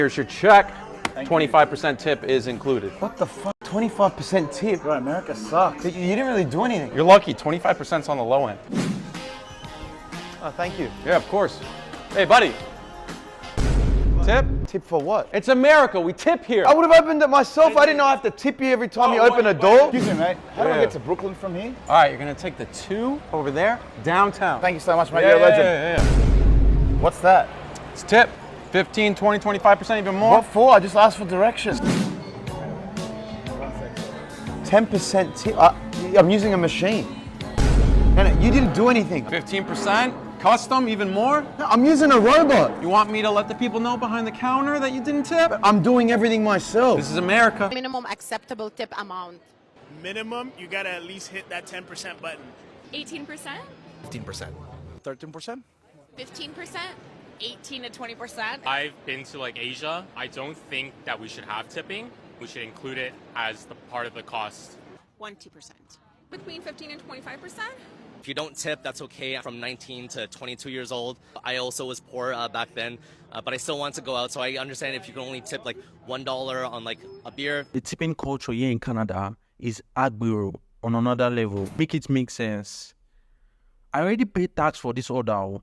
Here's your check. 25% tip is included. What the fuck? 25% tip? Bro, America sucks. You didn't really do anything. You're lucky, 25%'s on the low end. Oh, thank you. Yeah, of course. Hey, buddy. Tip? Tip for what? It's America, we tip here. I would have opened it myself. I didn't know I have to tip you every time you open a door. Excuse me, mate. How do I get to Brooklyn from here? All right, you're gonna take the 2 over there, downtown. Thank you so much, mate. You're a legend. Yeah. What's that? It's tip. 15, 20, 25%, even more. What for? I just asked for directions. 10% tip. I'm using a machine. And you didn't do anything. 15%, custom, even more. No, I'm using a robot. You want me to let the people know behind the counter that you didn't tip? I'm doing everything myself. This is America. Minimum acceptable tip amount. Minimum, you gotta at least hit that 10% button. 18%? 15%. 13%? 15%? 18 to 20%? I've been to like Asia. I don't think that we should have tipping. We should include it as the part of the cost. 20%. Between 15 and 25%? If you don't tip, that's okay. I'm from 19 to 22 years old. I also was poor back then, but I still want to go out. So I understand if you can only tip like $1 on like a beer. The tipping culture here in Canada is agbero on another level. Make it make sense. I already paid tax for this order.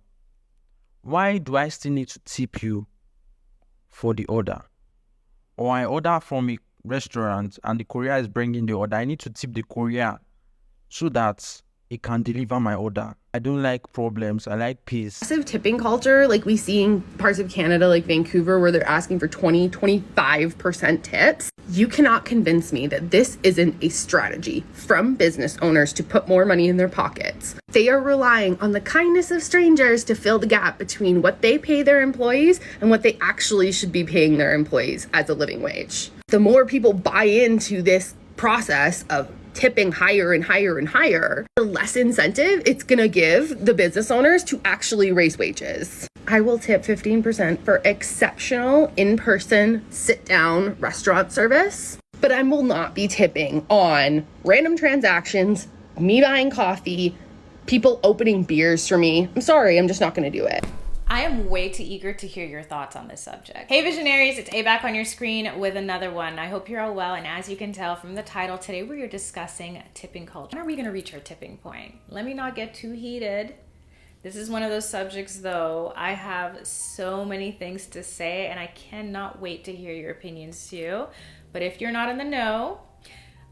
Why do I still need to tip you for the order? Or I order from a restaurant and the courier is bringing the order. I need to tip the courier so that it can deliver my order. I don't like problems. I like peace. Massive tipping culture, like we see in parts of Canada, like Vancouver, where they're asking for 20-25% tips. You cannot convince me that this isn't a strategy from business owners to put more money in their pockets. They are relying on the kindness of strangers to fill the gap between what they pay their employees and what they actually should be paying their employees as a living wage. The more people buy into this process of tipping higher and higher and higher, the less incentive it's gonna give the business owners to actually raise wages. I will tip 15% for exceptional in-person sit-down restaurant service, but I will not be tipping on random transactions, me buying coffee, people opening beers for me. I'm sorry, I'm just not gonna do it. I am way too eager to hear your thoughts on this subject. Hey Visionaries, it's A back on your screen with another one. I hope you're all well, and as you can tell from the title, today we are discussing tipping culture. When are we gonna reach our tipping point? Let me not get too heated. This is one of those subjects though, I have so many things to say and I cannot wait to hear your opinions too. But if you're not in the know,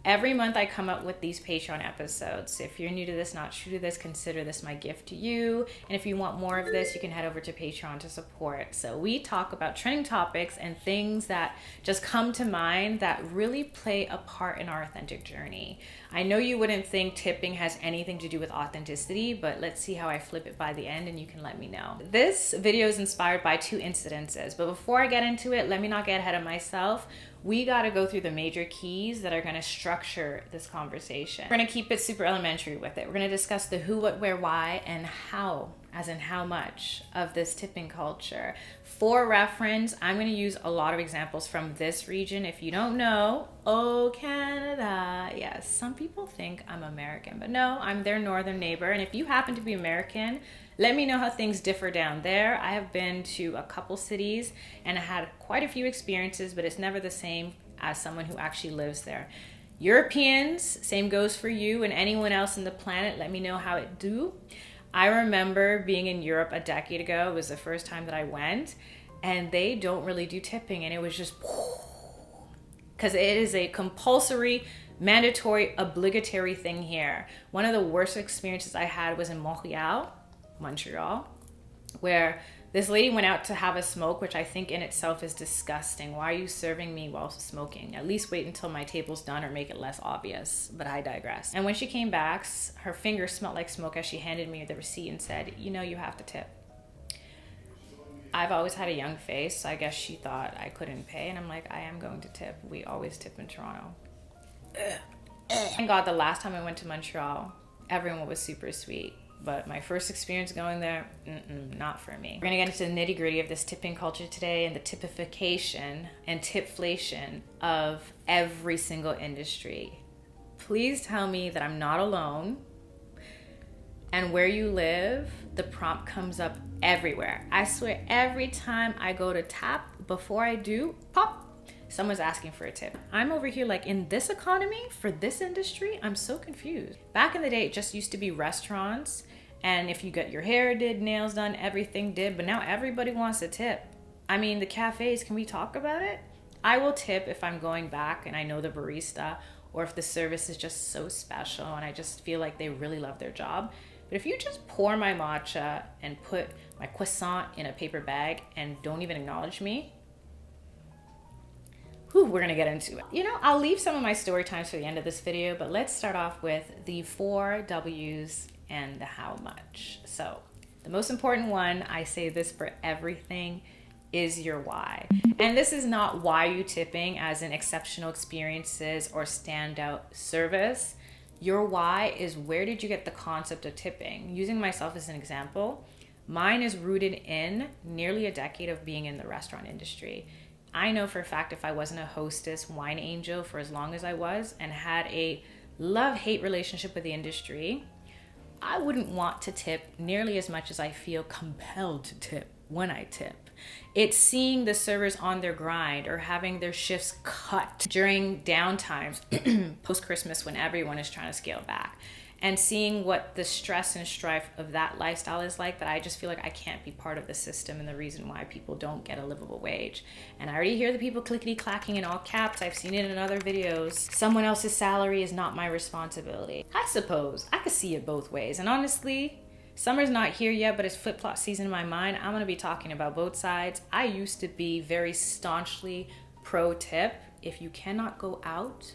every month I come up with these Patreon episodes. If you're new to this, not true to this, consider this my gift to you. And if you want more of this, you can head over to Patreon to support. So we talk about trending topics and things that just come to mind that really play a part in our authentic journey. I know you wouldn't think tipping has anything to do with authenticity, but let's see how I flip it by the end and you can let me know. This video is inspired by 2 incidences, but before I get into it, let me not get ahead of myself. We got to go through the major keys that are going to structure this conversation. We're going to keep it super elementary with it. We're going to discuss the who, what, where, why, and how, as in how much, of this tipping culture. For reference, I'm going to use a lot of examples from this region. If you don't know, oh, Canada. Yes, some people think I'm American, but no, I'm their northern neighbor. And if you happen to be American, let me know how things differ down there. I have been to a couple cities and I had quite a few experiences, but it's never the same as someone who actually lives there. Europeans, same goes for you and anyone else on the planet. Let me know how it do. I remember being in Europe a decade ago. It was the first time that I went, and they don't really do tipping, and it was just because it is a compulsory, mandatory, obligatory thing here. One of the worst experiences I had was in Montreal, where this lady went out to have a smoke, which I think in itself is disgusting. Why are you serving me while smoking? At least wait until my table's done or make it less obvious, but I digress. And when she came back, her finger smelled like smoke as she handed me the receipt and said, you know, you have to tip. I've always had a young face, so I guess she thought I couldn't pay, and I'm like, I am going to tip. We always tip in Toronto. Thank God the last time I went to Montreal, everyone was super sweet. But my first experience going there, not for me. We're gonna get into the nitty gritty of this tipping culture today and the typification and tipflation of every single industry. Please tell me that I'm not alone. And where you live, the prompt comes up everywhere. I swear every time I go to tap, before I do, pop, someone's asking for a tip. I'm over here like, in this economy, for this industry, I'm so confused. Back in the day, it just used to be restaurants, and if you got your hair did, nails done, everything did, but now everybody wants a tip. I mean, the cafes, can we talk about it? I will tip if I'm going back and I know the barista, or if the service is just so special and I just feel like they really love their job. But if you just pour my matcha and put my croissant in a paper bag and don't even acknowledge me, we're gonna get into it. You know, I'll leave some of my story times for the end of this video, but let's start off with the 4 W's and the how much. So the most important one, I say this for everything, is your why. And this is not why you tipping as in exceptional experiences or standout service. Your why is, where did you get the concept of tipping? Using myself as an example, mine is rooted in nearly a decade of being in the restaurant industry. I know for a fact if I wasn't a hostess wine angel for as long as I was and had a love-hate relationship with the industry, I wouldn't want to tip nearly as much as I feel compelled to tip when I tip. It's seeing the servers on their grind or having their shifts cut during downtimes, post-Christmas when everyone is trying to scale back, and seeing what the stress and strife of that lifestyle is like, that I just feel like I can't be part of the system and the reason why people don't get a livable wage. And I already hear the people clickety-clacking in all caps. I've seen it in other videos. Someone else's salary is not my responsibility. I suppose I could see it both ways. And honestly, summer's not here yet, but it's flip-flop season in my mind. I'm gonna be talking about both sides. I used to be very staunchly pro-tip. If you cannot go out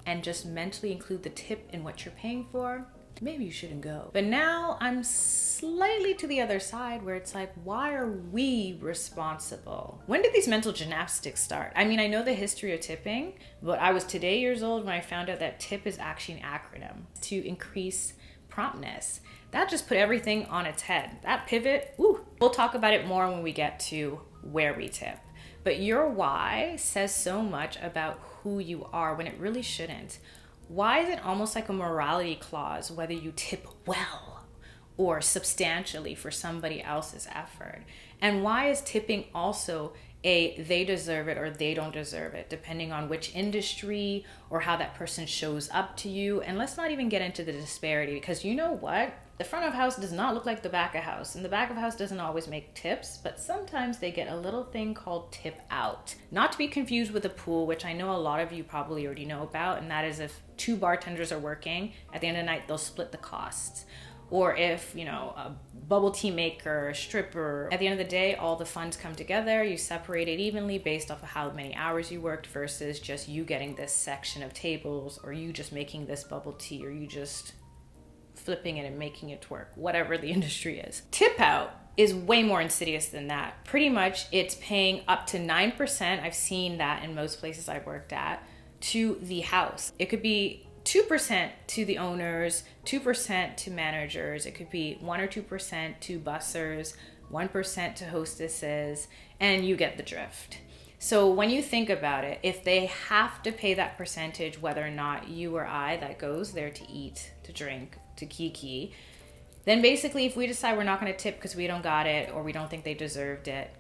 and just mentally include the tip in what you're paying for, maybe you shouldn't go. But now I'm slightly to the other side where it's like, why are we responsible? When did these mental gymnastics start? I mean, I know the history of tipping, but I was today years old when I found out that tip is actually an acronym to increase promptness. That just put everything on its head. That pivot, woo. We'll talk about it more when we get to where we tip. But your why says so much about who you are when it really shouldn't. Why is it almost like a morality clause whether you tip well or substantially for somebody else's effort? And why is tipping also a they deserve it or they don't deserve it, depending on which industry or how that person shows up to you? And let's not even get into the disparity, because you know what? The front of house does not look like the back of house, and the back of house doesn't always make tips, but sometimes they get a little thing called tip out. Not to be confused with a pool, which I know a lot of you probably already know about, and that is if 2 bartenders are working, at the end of the night, they'll split the costs. Or if, you know, a bubble tea maker, a stripper, at the end of the day, all the funds come together, you separate it evenly based off of how many hours you worked versus just you getting this section of tables, or you just making this bubble tea, or you just flipping it and making it twerk, whatever the industry is. Tip out is way more insidious than that. Pretty much it's paying up to 9%, I've seen that in most places I've worked at, to the house. It could be 2% to the owners, 2% to managers, it could be 1 or 2% to bussers, 1% to hostesses, and you get the drift. So when you think about it, if they have to pay that percentage, whether or not you or I that goes there to eat, to drink, to kiki, then basically if we decide we're not going to tip because we don't got it or we don't think they deserved it,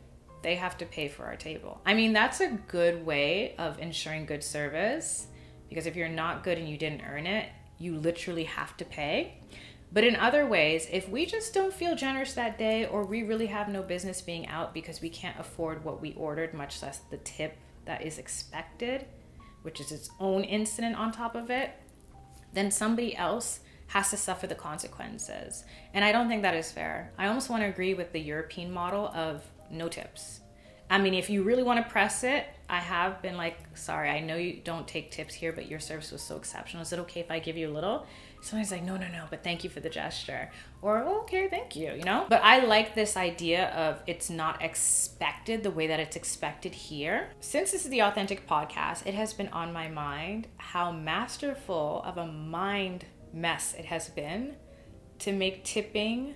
they have to pay for our table. I mean, that's a good way of ensuring good service, because if you're not good and you didn't earn it, you literally have to pay. But in other ways, if we just don't feel generous that day, or we really have no business being out because we can't afford what we ordered, much less the tip that is expected, which is its own incident on top of it, then somebody else has to suffer the consequences. And I don't think that is fair. I almost want to agree with the European model of no tips. I mean, if you really want to press it, I have been like, sorry, I know you don't take tips here, but your service was so exceptional. Is it okay if I give you a little? Somebody's like, no, but thank you for the gesture. Or, oh, okay, thank you, you know? But I like this idea of it's not expected the way that it's expected here. Since this is the Authentic Podcast, it has been on my mind how masterful of a mind mess it has been to make tipping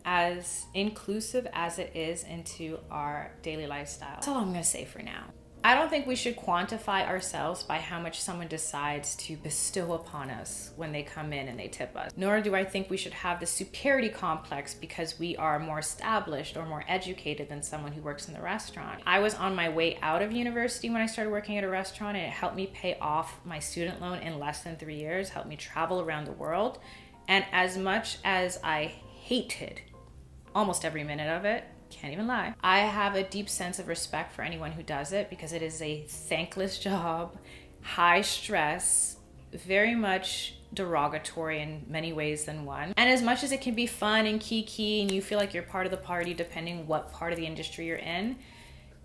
as inclusive as it is into our daily lifestyle. That's all I'm gonna say for now. I don't think we should quantify ourselves by how much someone decides to bestow upon us when they come in and they tip us. Nor do I think we should have the superiority complex because we are more established or more educated than someone who works in the restaurant. I was on my way out of university when I started working at a restaurant, and it helped me pay off my student loan in less than 3 years, helped me travel around the world. And as much as I hated almost every minute of it, can't even lie, I have a deep sense of respect for anyone who does it because it is a thankless job, high stress, very much derogatory in many ways than one. And as much as it can be fun and kiki and you feel like you're part of the party depending what part of the industry you're in,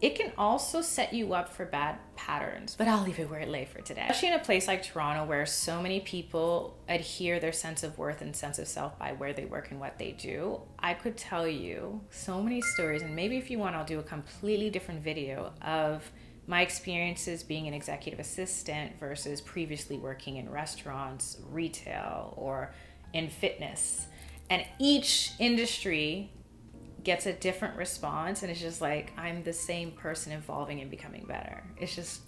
it can also set you up for bad patterns. But I'll leave it where it lay for today. Especially in a place like Toronto where so many people adhere their sense of worth and sense of self by where they work and what they do, I could tell you so many stories, and maybe if you want, I'll do a completely different video of my experiences being an executive assistant versus previously working in restaurants, retail, or in fitness. And each industry gets a different response, and it's just like, I'm the same person evolving and becoming better. It's just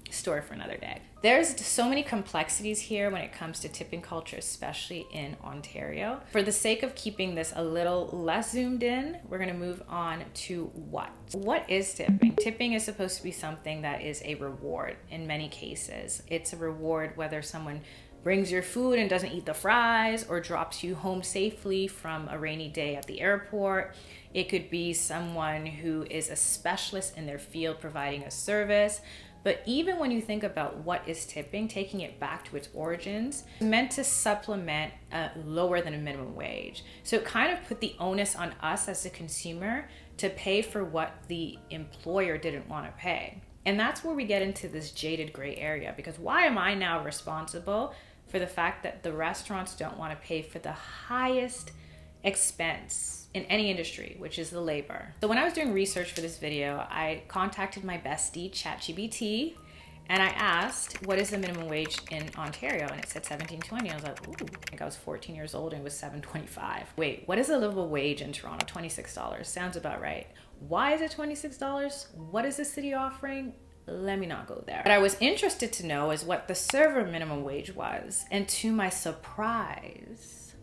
a story for another day. There's so many complexities here when it comes to tipping culture, especially in Ontario. For the sake of keeping this a little less zoomed in, we're gonna move on to what. What is tipping? Tipping is supposed to be something that is a reward in many cases. It's a reward whether someone brings your food and doesn't eat the fries, or drops you home safely from a rainy day at the airport. It could be someone who is a specialist in their field providing a service. But even when you think about what is tipping, taking it back to its origins, it's meant to supplement lower than a minimum wage. So it kind of put the onus on us as a consumer to pay for what the employer didn't want to pay. And that's where we get into this jaded gray area, because why am I now responsible for the fact that the restaurants don't want to pay for the highest expense in any industry, which is the labor? So when I was doing research for this video, I contacted my bestie, ChatGPT, and I asked, what is the minimum wage in Ontario? And it said $17.20. I was like, ooh, I think I was 14 years old and it was $7.25. Wait, what is a livable wage in Toronto? $26. Sounds about right. Why is it $26? What is the city offering? Let me not go there. What I was interested to know is what the server minimum wage was. And to my surprise,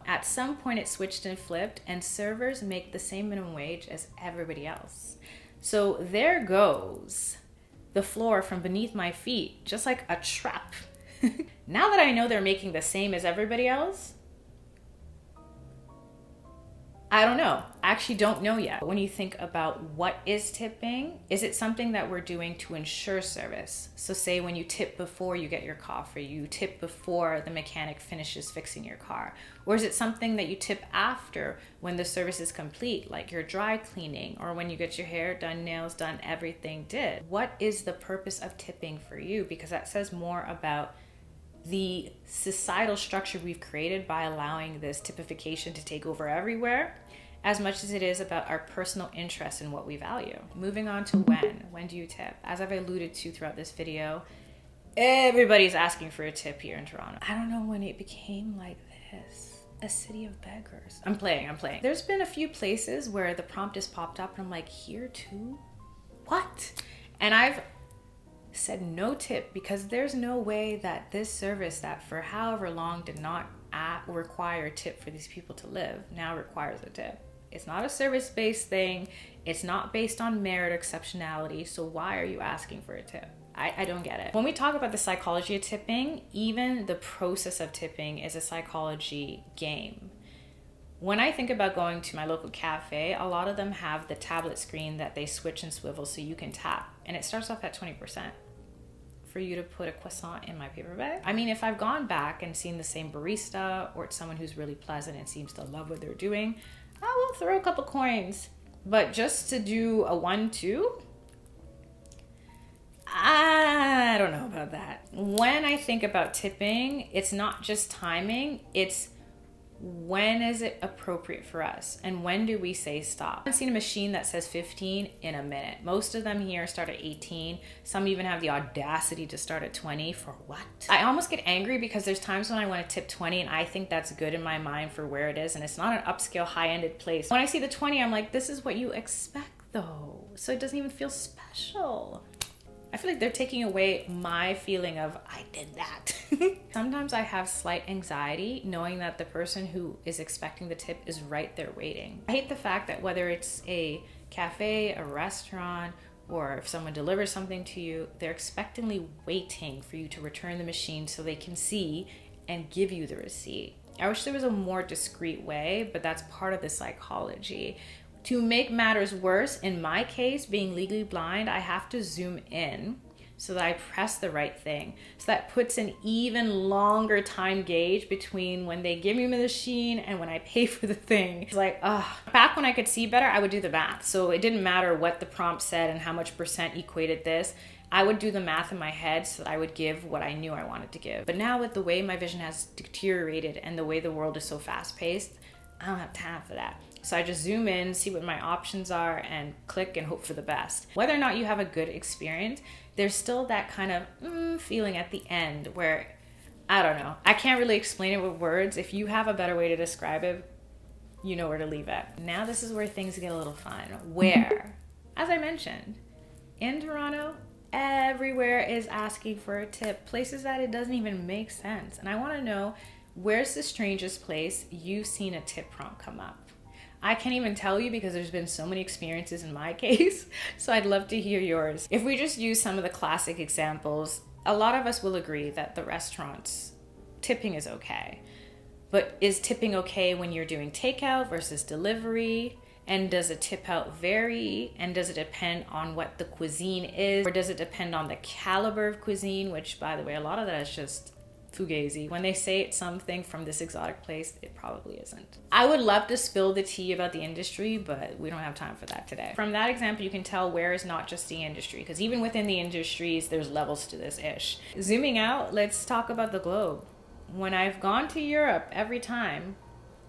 at some point it switched and flipped, and servers make the same minimum wage as everybody else. So there goes the floor from beneath my feet, just like a trap. Now that I know they're making the same as everybody else, I don't know. I actually don't know yet. When you think about what is tipping, is it something that we're doing to ensure service? So say when you tip before you get your coffee, you tip before the mechanic finishes fixing your car. Or is it something that you tip after when the service is complete, like your dry cleaning, or when you get your hair done, nails done, everything did? What is the purpose of tipping for you? Because that says more about the societal structure we've created by allowing this typification to take over everywhere, as much as it is about our personal interest in what we value. Moving on to when do you tip? As I've alluded to throughout this video, everybody's asking for a tip here in Toronto. I don't know when it became like this, a city of beggars. I'm playing. There's been a few places where the prompt has popped up and I'm like, here too? What? And I've said no tip because there's no way that this service that for however long did not require a tip for these people to live now requires a tip. It's not a service-based thing. It's not based on merit or exceptionality. So why are you asking for a tip? I don't get it. When we talk about the psychology of tipping, even the process of tipping is a psychology game. When I think about going to my local cafe, a lot of them have the tablet screen that they switch and swivel so you can tap. And it starts off at 20% for you to put a croissant in my paper bag. I mean, if I've gone back and seen the same barista, or it's someone who's really pleasant and seems to love what they're doing, I will throw a couple coins. But just to do a 1-2, I don't know about that. When I think about tipping, it's not just timing, it's when is it appropriate for us and when do we say stop? I haven't seen a machine that says 15 in a minute. Most of them here start at 18. Some even have the audacity to start at 20. For what? I almost get angry because there's times when I want to tip 20 and I think that's good in my mind for where it is, and it's not an upscale high-ended place. When I see the 20, I'm like, this is what you expect though. so it doesn't even feel special. I feel like they're taking away my feeling of I did that. Sometimes I have slight anxiety knowing that the person who is expecting the tip is right there waiting. I hate the fact that whether it's a cafe, a restaurant, or if someone delivers something to you, they're expectantly waiting for you to return the machine so they can see and give you the receipt. I wish there was a more discreet way, but that's part of the psychology. To make matters worse, in my case, being legally blind, I have to zoom in so that I press the right thing. So that puts an even longer time gauge between when they give me the machine and when I pay for the thing. It's like, back when I could see better, I would do the math. So it didn't matter what the prompt said and how much percent equated this. I would do the math in my head so that I would give what I knew I wanted to give. But now with the way my vision has deteriorated and the way the world is so fast paced, I don't have time for that. So I just zoom in, see what my options are, and click and hope for the best. Whether or not you have a good experience, there's still that kind of feeling at the end where, I don't know. I can't really explain it with words. If you have a better way to describe it, you know where to leave it. Now this is where things get a little fun. Where, as I mentioned, in Toronto, everywhere is asking for a tip. Places that it doesn't even make sense. And I want to know, where's the strangest place you've seen a tip prompt come up? I can't even tell you because there's been so many experiences in my case, so I'd love to hear yours. If we just use some of the classic examples, a lot of us will agree that the restaurants, tipping is okay. But is tipping okay when you're doing takeout versus delivery? And does a tip out vary? And does it depend on what the cuisine is? Or does it depend on the caliber of cuisine? Which, by the way, a lot of that is just fugazi. When they say it's something from this exotic place, it probably isn't. I would love to spill the tea about the industry, but we don't have time for that today. From that example, you can tell where is not just the industry, because even within the industries, there's levels to this ish. Zooming out, let's talk about the globe. When I've gone to Europe, every time,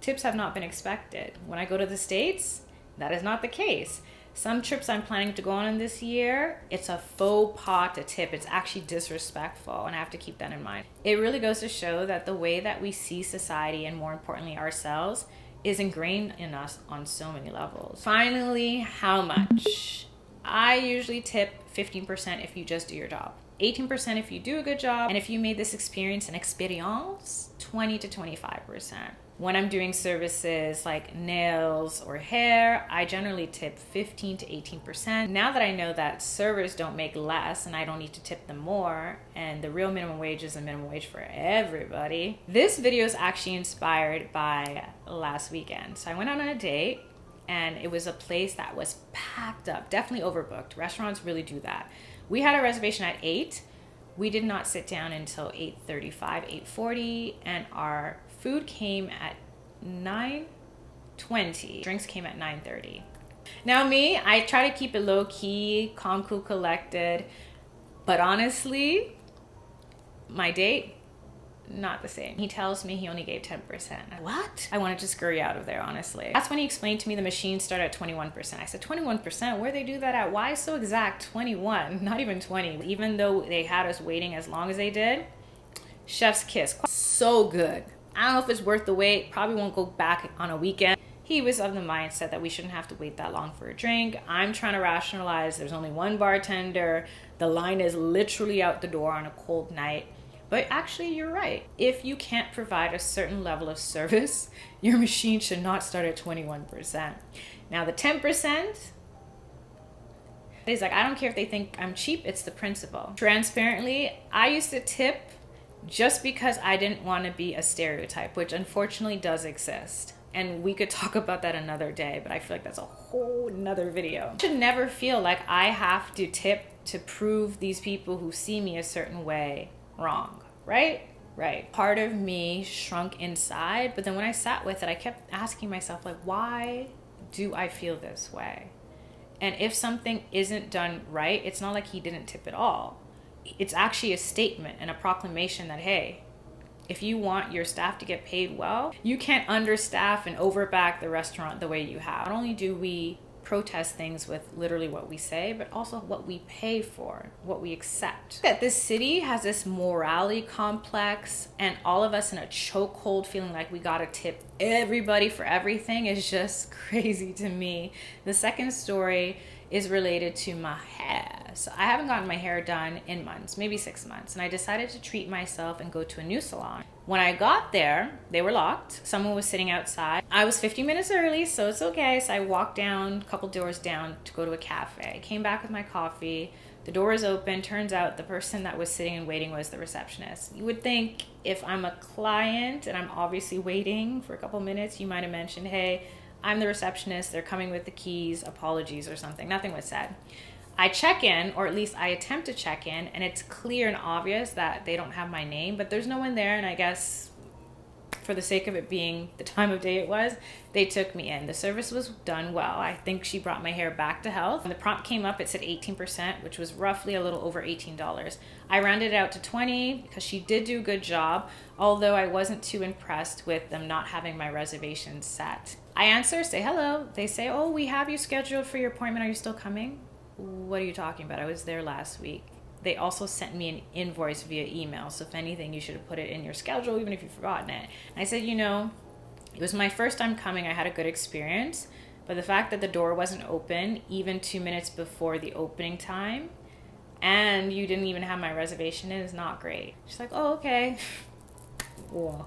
tips have not been expected. When I go to the States, that is not the case. Some trips I'm planning to go on this year, it's a faux pas to tip. It's actually disrespectful, and I have to keep that in mind. It really goes to show that the way that we see society, and more importantly ourselves, is ingrained in us on so many levels. Finally, how much? I usually tip 15% if you just do your job. 18% if you do a good job, and if you made this experience an experience, 20 to 25%. When I'm doing services like nails or hair, I generally tip 15 to 18%. Now that I know that servers don't make less and I don't need to tip them more, and the real minimum wage is the minimum wage for everybody, this video is actually inspired by last weekend. So I went on a date, and it was a place that was packed up, definitely overbooked. Restaurants really do that. We had a reservation at 8. We did not sit down until 8:35, 8:40, and our food came at 9:20. Drinks came at 9:30. Now me, I try to keep it low key, calm, cool, collected, but honestly, my date, not the same. He tells me he only gave 10%. What? I wanted to scurry out of there, honestly. That's when he explained to me the machines start at 21%. I said, 21%? Where they do that at? Why so exact? 21, not even 20. Even though they had us waiting as long as they did, chef's kiss. So good. I don't know if it's worth the wait. Probably won't go back on a weekend. He was of the mindset that we shouldn't have to wait that long for a drink. I'm trying to rationalize there's only one bartender. The line is literally out the door on a cold night. But actually, you're right. If you can't provide a certain level of service, your machine should not start at 21%. Now, the 10%, he's like, I don't care if they think I'm cheap, it's the principle. Transparently, I used to tip just because I didn't want to be a stereotype, which unfortunately does exist. And we could talk about that another day, but I feel like that's a whole nother video. I should never feel like I have to tip to prove these people who see me a certain way wrong, right? Right. Part of me shrunk inside, but then when I sat with it, I kept asking myself, like, why do I feel this way? And if something isn't done right, it's not like he didn't tip at all. It's actually a statement and a proclamation that, hey, if you want your staff to get paid well, you can't understaff and overback the restaurant the way you have. Not only do we protest things with literally what we say, but also what we pay for, what we accept. That this city has this morality complex, and all of us in a chokehold feeling like we gotta tip everybody for everything is just crazy to me. The second story is related to my hair. So I haven't gotten my hair done in months, maybe 6 months, and I decided to treat myself and go to a new salon. When I got there, they were locked. Someone was sitting outside. I was 15 minutes early, so it's okay. So I walked down, a couple doors down to go to a cafe. I came back with my coffee. The door is open. Turns out the person that was sitting and waiting was the receptionist. You would think if I'm a client and I'm obviously waiting for a couple minutes, you might have mentioned, hey, I'm the receptionist. They're coming with the keys. Apologies or something. Nothing was said. I check in, or at least I attempt to check in, and it's clear and obvious that they don't have my name, but there's no one there, and I guess for the sake of it being the time of day it was, they took me in. The service was done well. I think she brought my hair back to health. When the prompt came up, it said 18%, which was roughly a little over $18. I rounded it out to 20 because she did do a good job, although I wasn't too impressed with them not having my reservation set. I answer, say hello. They say, oh, we have you scheduled for your appointment. Are you still coming? What are you talking about? I was there last week. They also sent me an invoice via email. So if anything, you should have put it in your schedule, even if you've forgotten it. And I said, you know, it was my first time coming. I had a good experience. But the fact that the door wasn't open even 2 minutes before the opening time, and you didn't even have my reservation in, is not great. She's like, oh, okay. Whoa.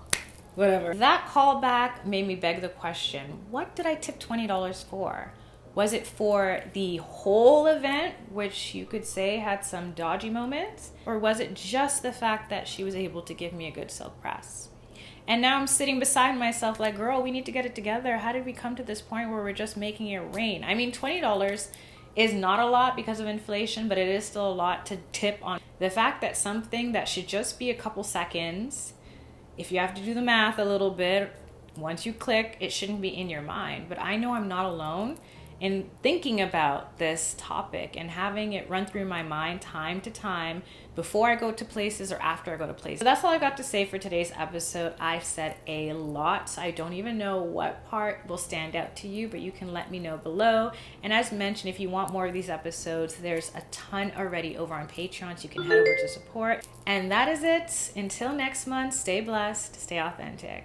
Whatever. That callback made me beg the question, what did I tip $20 for? Was it for the whole event, which you could say had some dodgy moments? Or was it just the fact that she was able to give me a good silk press? And now I'm sitting beside myself like, girl, we need to get it together. How did we come to this point where we're just making it rain? I mean, $20 is not a lot because of inflation, but it is still a lot to tip on. The fact that something that should just be a couple seconds, if you have to do the math a little bit, once you click, it shouldn't be in your mind. But I know I'm not alone in thinking about this topic and having it run through my mind time to time before I go to places or after I go to places. So that's all I got to say for today's episode. I've said a lot. I don't even know what part will stand out to you, but you can let me know below. And as mentioned, if you want more of these episodes, there's a ton already over on Patreon, so you can head over to support. And that is it. Until next month, stay blessed, stay authentic.